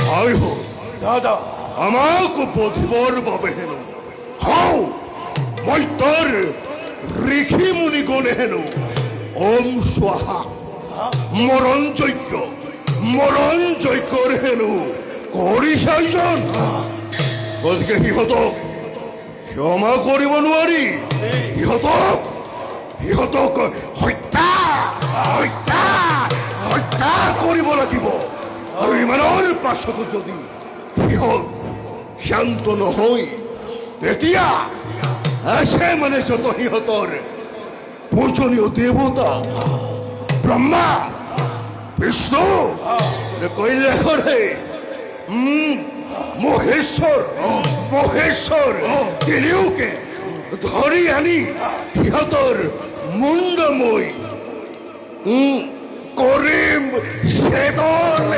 যাই হোক দাদা আমাকে বধিবর বাবে হেন হও মই তোর ঋষি মুনি গণে হেন ওম স্বাহা মরণ যজ্ঞ হেন কৰি চাইজন গতিকে সিহঁতক ক্ষমা কৰিব নোৱাৰি সিহঁতক হত্যা কৰিব লাগিব আৰু ইমানৰ পাছতো যদি সিহঁত শান্ত নহয় তেতিয়া আছে মানে যত সিহঁতৰ পূজনীয় দেৱতা ব্ৰহ্মা বিষ্ণু কৈলাসৰে মহেশ্বৰ তিনিওকে ধৰি আনি সিহঁতৰ মুণ্ডমৈ কৰিম ছেদন